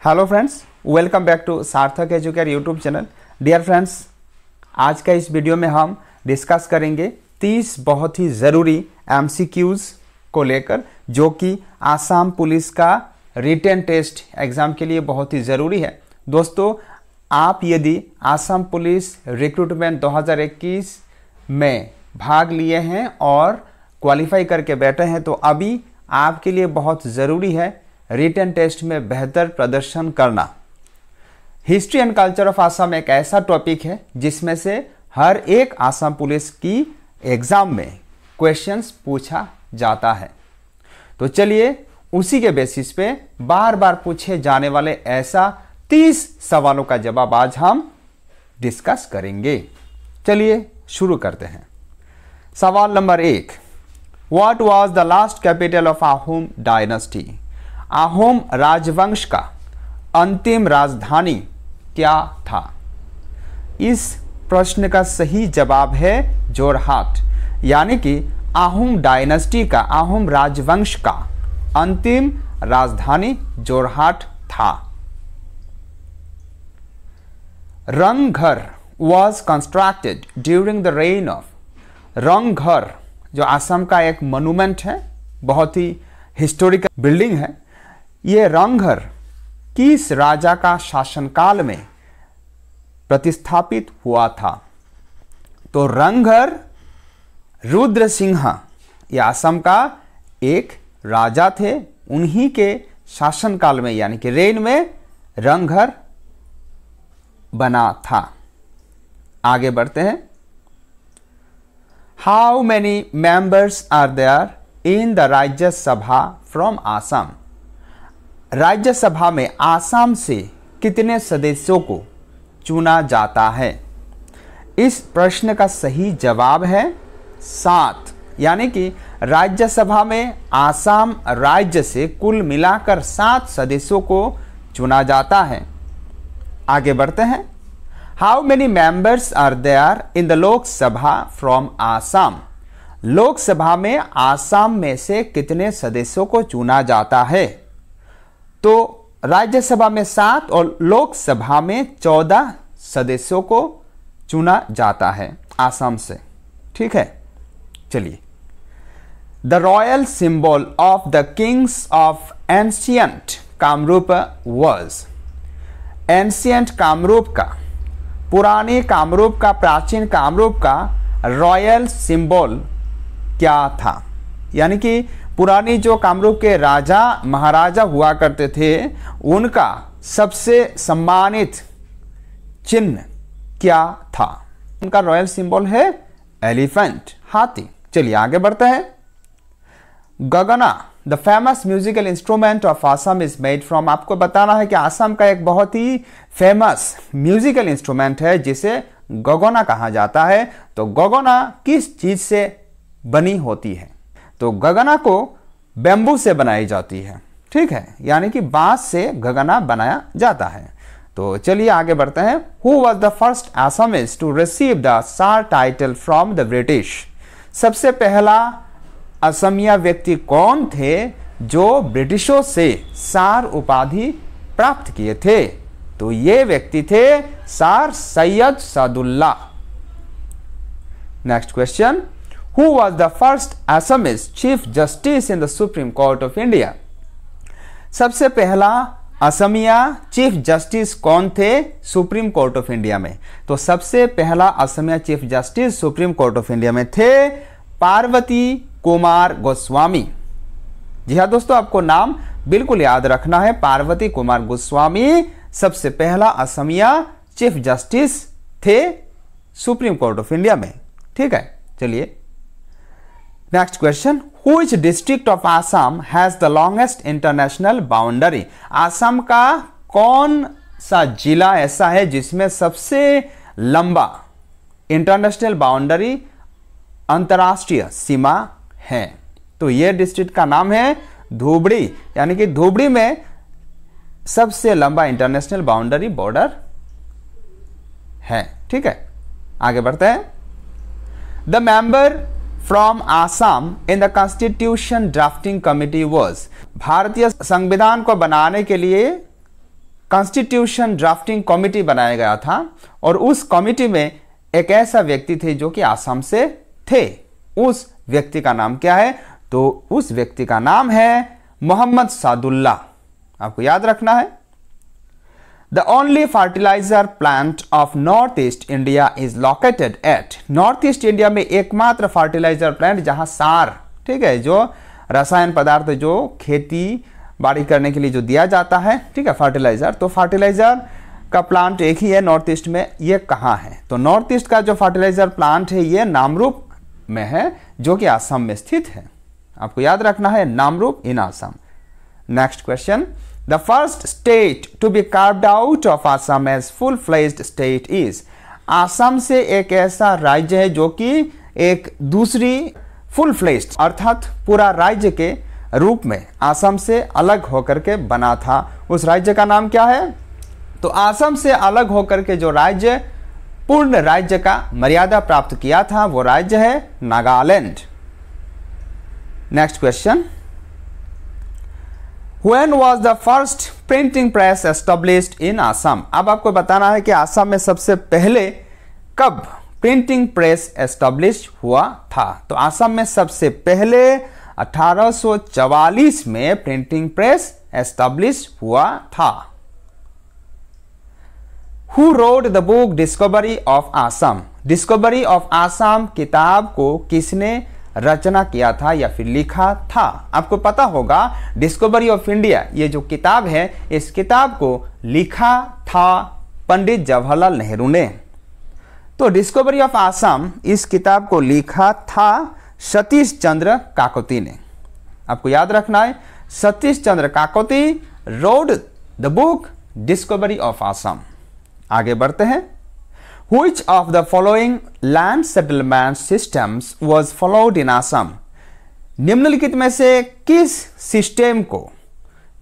Hello friends, welcome back to Sarthak Educare YouTube channel. Dear friends, आज का इस video में हम डिस्कस करेंगे 30 बहुत ही ज़रूरी एमसीक्यूज़ को लेकर, जो कि आसाम पुलिस का रिटन टेस्ट एग्ज़ाम के लिए बहुत ही ज़रूरी है। दोस्तों, आप यदि आसाम पुलिस रिक्रूटमेंट 2021 में भाग लिए हैं और क्वालिफाई करके बैठे हैं, तो अभी आपके लिए बहुत ज़रूरी है रिटन टेस्ट में बेहतर प्रदर्शन करना। History and culture of Assam एक ऐसा टॉपिक है जिसमें से हर एक आसाम पुलिस की एग्जाम में क्वेश्चंस पूछा जाता है। तो चलिए उसी के बेसिस पे बार बार पूछे जाने वाले ऐसा 30 सवालों का जवाब आज हम डिस्कस करेंगे। चलिए शुरू करते हैं। सवाल number 1, what was the last capital of Ahom dynasty? Ahom राजवंश का अंतिम राजधानी क्या था? इस प्रश्न का सही जवाब है जोरहाट, यानी कि अहोम डायनेस्टी का, अहोम राजवंश का अंतिम राजधानी जोरहाट था। रंगघर was constructed during the reign of, रंगघर जो असम का एक मोन्यूमेंट है, बहुत ही हिस्टोरिकल बिल्डिंग है। ये रंगघर किस राजा का शासनकाल में प्रतिस्थापित हुआ था? तो रंगघर रुद्र सिंह ये असम का एक राजा थे, उन्हीं के शासनकाल में यानी कि रेन में रंगघर बना था। आगे बढ़ते हैं। How many members are there in the Rajya Sabha from Assam? Rajya Sabha में आसाम से कितने सदस्यों को चुना जाता है? इस प्रश्न का सही जवाब है 7, यानी कि राज्यसभा में आसाम राज्य से कुल मिलाकर 7 सदस्यों को चुना जाता है। आगे बढ़ते हैं। How many members are there in the Lok Sabha from Assam? Lok Sabha में आसाम में से कितने सदस्यों को चुना जाता है? तो राज्यसभा में 7 और लोकसभा में 14 सदस्यों को चुना जाता है आसाम से। ठीक है, चलिए। The royal symbol of the Kings of ancient Kamrup was? Ancient Kamrup का, पुराने कामरूप का, प्राचीन कामरूप का रॉयल सिंबल क्या था? यानी कि पुरानी जो कामरूप के राजा महाराजा हुआ करते थे, उनका सबसे सम्मानित चिन्ह क्या था? उनका रॉयल सिंबल है एलिफेंट, हाथी। चलिए आगे बढ़ते हैं। Gagana the famous musical instrument of Assam is made from? आपको बताना है कि आसाम का एक बहुत ही फेमस म्यूजिकल इंस्ट्रूमेंट है जिसे गगना कहा जाता है। तो गगना किस चीज से बनी होती है? तो गगना को बैम्बू से बनाई जाती है। ठीक है, यानी कि बांस से गगना बनाया जाता है। तो चलिए आगे बढ़ते हैं। Who was the first Assamese to receive the Sir title from the British? सबसे पहला असमिया व्यक्ति कौन थे जो ब्रिटिशों से सार उपाधि प्राप्त किए थे? तो ये व्यक्ति थे Sir Syed Saadulla. Next question. Who was the first Assamese Chief Justice in the Supreme Court of India? सबसे पहला असमिया चीफ जस्टिस कौन थे सुप्रीम कोर्ट ऑफ इंडिया में? तो सबसे पहला Assamese chief justice supreme court of India में थे पार्वती कुमार गोस्वामी। जी हाँ दोस्तों, आपको नाम बिल्कुल याद रखना है। पार्वती कुमार गोस्वामी सबसे पहला असमिया चीफ जस्टिस थे सुप्रीम कोर्ट ऑफ इंडिया में। ठीक है, चलिए next question. Which district of Assam has the longest international boundary? Assam का कौन सा जिला ऐसा है जिसमें सबसे लंबा इंटरनेशनल बाउंड्री, अंतर्राष्ट्रीय सीमा है? तो यह डिस्ट्रिक्ट का नाम है धुबरी, यानी कि धुबरी में सबसे लंबा इंटरनेशनल बाउंड्री बॉर्डर है। ठीक है, आगे बढ़ते हैं। The member from Assam in the constitution drafting committee was? भारतीय संविधान को बनाने के लिए कॉन्स्टिट्यूशन ड्राफ्टिंग कमेटी बनाया गया था और उस कमेटी में एक ऐसा व्यक्ति थे जो कि आसाम से थे। उस व्यक्ति का नाम क्या है? तो उस व्यक्ति का नाम है मोहम्मद सादुल्ला। आपको याद रखना है। The only fertiliser plant of North East India is located at, North East India में एकमात्र फर्टिलाइजर प्लांट जहां सार, ठीक है, जो रसायन पदार्थ जो खेती बाड़ी करने के लिए जो दिया जाता है, ठीक है, फर्टिलाइजर, तो फर्टिलाइजर का प्लांट एक ही है नॉर्थ ईस्ट में। ये कहाँ है? तो नॉर्थ ईस्ट का जो फर्टिलाइजर प्लांट है ये नामरूप में है, जो कि आसाम में स्थित है। आपको याद रखना है, Namrup in Assam. Next question, the first state to be carved out of Assam as full fledged state is, Assam से एक ऐसा राज्य है जो कि एक दूसरी फुल फ्लेज्ड अर्थात पूरा राज्य के रूप में आसाम से अलग होकर के बना था। उस राज्य का नाम क्या है? तो आसाम से अलग होकर के जो राज्य पूर्ण राज्य का मर्यादा प्राप्त किया था वो राज्य है Nagaland. Next question, When was the first printing press established in Assam? अब आपको बताना है कि आसाम में सबसे पहले कब प्रिंटिंग प्रेस एस्टेब्लिश हुआ था। तो आसाम में सबसे पहले 1844 में प्रिंटिंग प्रेस एस्टेब्लिश हुआ था। Who wrote the book Discovery of Assam? Discovery of Assam किताब को किसने रचना किया था या फिर लिखा था? आपको पता होगा डिस्कवरी ऑफ इंडिया, ये जो किताब है, इस किताब को लिखा था पंडित जवाहरलाल नेहरू ने। तो डिस्कवरी ऑफ आसाम, इस किताब को लिखा था सतीश चंद्र काकोती ने। आपको याद रखना है, Satish Chandra Kakoti wrote the book discovery of Assam. आगे बढ़ते हैं। Which of the following land settlement systems was followed in Assam? निम्नलिखित में से किस सिस्टम को,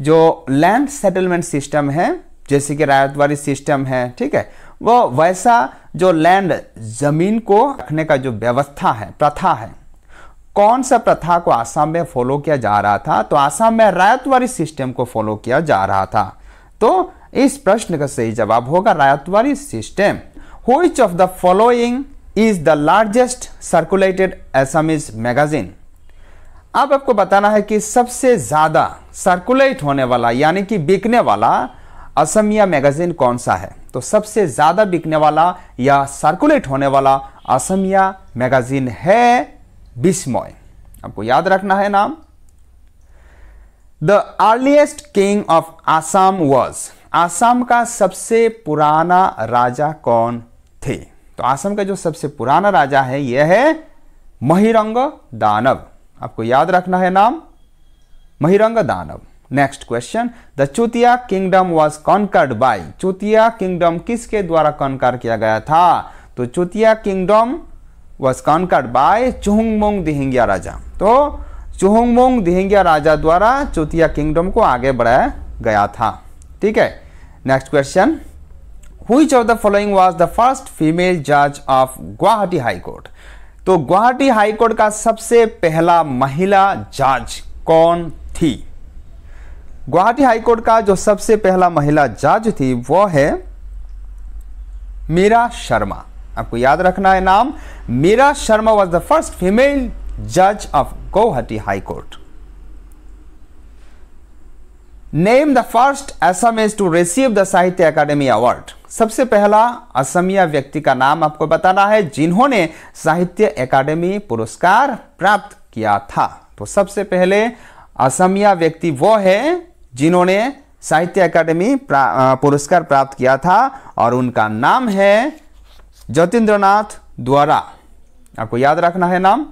जो लैंड सेटलमेंट सिस्टम है, जैसे कि रायतवाड़ी सिस्टम है, ठीक है, वो वैसा जो लैंड जमीन को रखने का जो व्यवस्था है, प्रथा है, कौन सा प्रथा को आसाम में फॉलो किया जा रहा था? तो आसाम में रायतवाड़ी सिस्टम को फॉलो किया जा रहा था। तो इस प्रश्न का सही जवाब होगा Ryotwari system. Which of the following is the largest circulated Assamese magazine? अब आपको बताना है कि सबसे ज्यादा सर्कुलेट होने वाला यानी कि बिकने वाला असमिया मैगजीन कौन सा है? तो सबसे ज्यादा बिकने वाला या सर्कुलेट होने वाला असमिया मैगजीन है बिस्मय। आपको याद रखना है नाम। The earliest king of Assam was, Assam का सबसे पुराना राजा कौन थे? तो आसाम का जो सबसे पुराना राजा है यह है महिरंग दानव। आपको याद रखना है नाम, Mahirang Danav. Next question, the Chutia kingdom was conquered by, Chutia kingdom किसके द्वारा कॉन्कर किया गया था? तो Chutia kingdom was conquered by Suhungmung Dihingia Raja. तो चुहुंगमुंग दिहिंगिया राजा द्वारा चुतिया किंगडम को आगे बढ़ाया गया था, ठीक है। Next question, Which of the following was the first female judge of Guwahati High court? तो गुवाहाटी हाई कोर्ट का सबसे पहला महिला जज कौन थी? गुवाहाटी हाई कोर्ट का जो सबसे पहला महिला जज थी वो है मीरा शर्मा। आपको याद रखना है नाम, Meera Sharma was the first female judge of Guwahati High Court. Name the first Assamese to receive the Sahitya Akademi award, सबसे पहला असमिया व्यक्ति का नाम आपको बताना है जिन्होंने साहित्य अकादमी पुरस्कार प्राप्त किया था। तो सबसे पहले असमिया व्यक्ति वो है जिन्होंने साहित्य अकादमी पुरस्कार प्राप्त किया था और उनका नाम है ज्योतिन्द्रनाथ द्वारा। आपको याद रखना है नाम।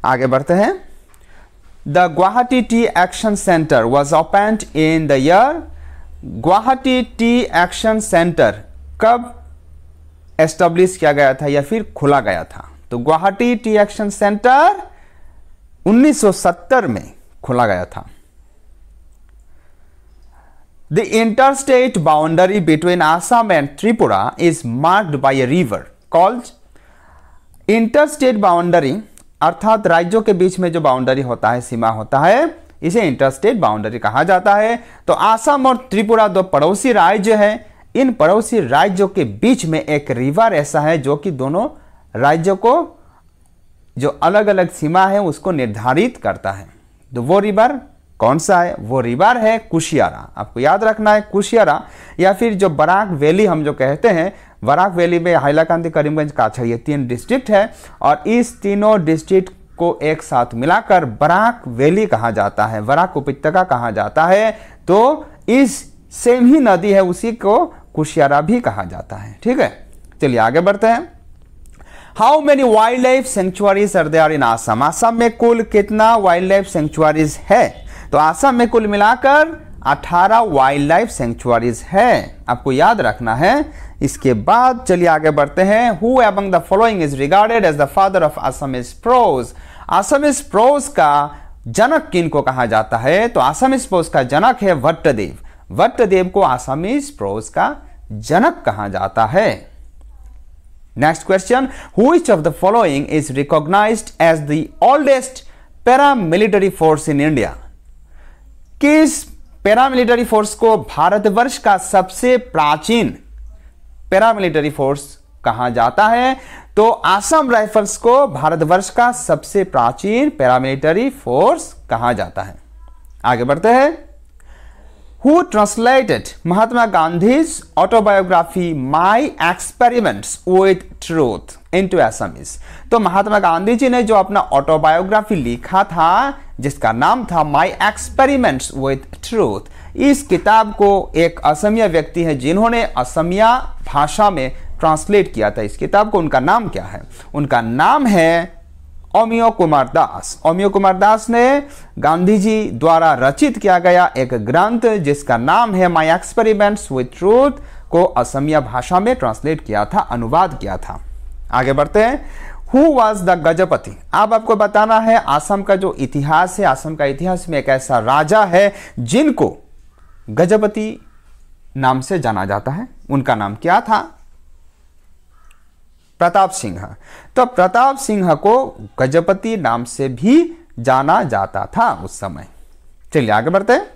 आगे बढ़ते हैं। The Guwahati T action centre was opened in the year, Guwahati T action centre कब एस्टेब्लिश किया गया था या फिर खोला गया था? तो गुवाहाटी टी एक्शन सेंटर 1970 में खोला गया था। The interstate boundary between Assam and Tripura is marked by a river called, interstate boundary अर्थात राज्यों के बीच में जो बाउंड्री होता है, सीमा होता है, इसे इंटरस्टेट बाउंड्री कहा जाता है। तो असम और त्रिपुरा दो पड़ोसी राज्य हैं। इन पड़ोसी राज्यों के बीच में एक रिवर ऐसा है जो कि दोनों राज्यों को जो अलग अलग सीमा है उसको निर्धारित करता है। तो वो रिवर कौन सा है? वो रिवर है कुशियारा। आपको याद रखना है कुशियारा, या फिर जो बराक वैली हम जो कहते हैं, बराक वैली में हाइलाकांदी, करीमगंज, काछड़, ये 3 डिस्ट्रिक्ट है और इस तीनों डिस्ट्रिक्ट को एक साथ मिलाकर बराक वैली कहा जाता है, बराक उपत्यका कहा जाता है। तो इस सेम ही नदी है उसी को कुशियारा भी कहा जाता है। ठीक है, चलिए आगे बढ़ते हैं। How many wildlife sanctuaries are there in Assam? Assam में कुल कितना वाइल्ड लाइफ सेंचुरीज है? तो आसाम में कुल मिलाकर 18 वाइल्ड लाइफ सेंचुरीज है, आपको याद रखना है। इसके बाद चलिए आगे बढ़ते हैं। Who among the following is regarded as the father of Assamese prose? Assamese prose का जनक किन को कहा जाता है? तो असमीज प्रोज का जनक है भट्टदेव। भट्टदेव को असमीज प्रोज का जनक कहा जाता है। Next question, which of the following is recognised as the oldest paramilitary force in India? किस पैरामिलिटरी फोर्स को भारतवर्ष का सबसे प्राचीन पैरामिलिटरी फोर्स कहा जाता है? तो आसाम राइफल्स को भारतवर्ष का सबसे प्राचीन पैरामिलिटरी फोर्स कहा जाता है। आगे बढ़ते हैं। Who translated Mahatma Gandhi's autobiography My Experiments with Truth into Assamese? तो महात्मा गांधी जी ने जो अपना ऑटोबायोग्राफी लिखा था जिसका नाम था My Experiments with Truth, इस किताब को एक असमिया व्यक्ति है जिन्होंने असमिया भाषा में ट्रांसलेट किया था इस किताब को। उनका नाम क्या है? उनका नाम है अमियो कुमार दास। अमियो कुमार दास ने गांधी जी द्वारा रचित किया गया एक ग्रंथ जिसका नाम है माई एक्सपेरिमेंट्स विथ ट्रूथ को असमिया भाषा में ट्रांसलेट किया था, अनुवाद किया था। आगे बढ़ते हैं। Who was the Gajapati? अब आपको बताना है असम का जो इतिहास है, असम का इतिहास में एक ऐसा राजा है जिनको गजपति नाम से जाना जाता है। उनका नाम क्या था? प्रताप सिंह। तो प्रताप सिंह को गजपति नाम से भी जाना जाता था उस समय। चलिए आगे बढ़ते हैं।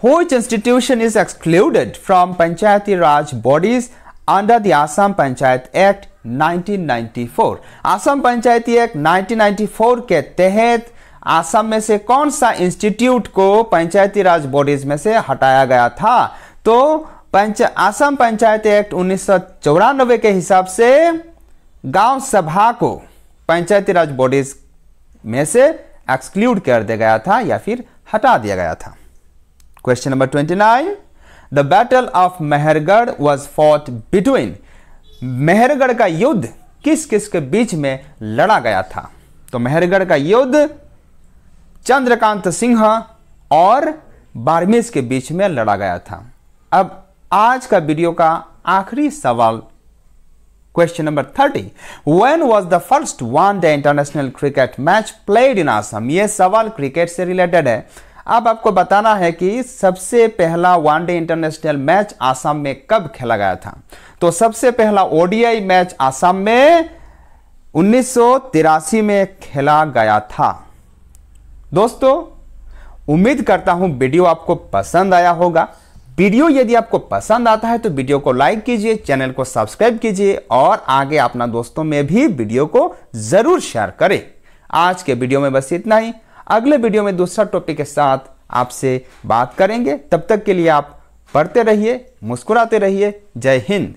Which institution is excluded from Panchayati Raj bodies under the Assam panchayat act 1994? Assam Panchayati act 1994 के तहत आसाम में से कौन सा इंस्टीट्यूट को पंचायती राज बॉडीज में से हटाया गया था? तो आसाम पंचायत एक्ट 1994 के हिसाब से गांव सभा को पंचायती राज बॉडीज में से एक्सक्लूड कर दिया गया था या फिर हटा दिया गया था। Question number 29, the battle of Mehrgarh was fought between? Mehrgarh का युद्ध किस किस के बीच में लड़ा गया था? तो मेहरगढ़ का युद्ध चंद्रकांत सिंह और बारमेस के बीच में लड़ा गया था। अब आज का वीडियो का आखिरी सवाल, question number 30, when was the first one day international cricket match played in Assam? यह सवाल क्रिकेट से रिलेटेड है। अब आपको बताना है कि सबसे पहला वन-डे इंटरनेशनल मैच आसाम में कब खेला गया था? तो सबसे पहला ओडीआई मैच आसाम में 1983 में खेला गया था। दोस्तों, उम्मीद करता हूं वीडियो आपको पसंद आया होगा। वीडियो यदि आपको पसंद आता है तो वीडियो को लाइक कीजिए, चैनल को सब्सक्राइब कीजिए और आगे अपना दोस्तों में भी वीडियो को जरूर शेयर करें। आज के वीडियो में बस इतना ही। अगले वीडियो में दूसरा टॉपिक के साथ आपसे बात करेंगे। तब तक के लिए आप पढ़ते रहिए, मुस्कुराते रहिए। जय हिंद।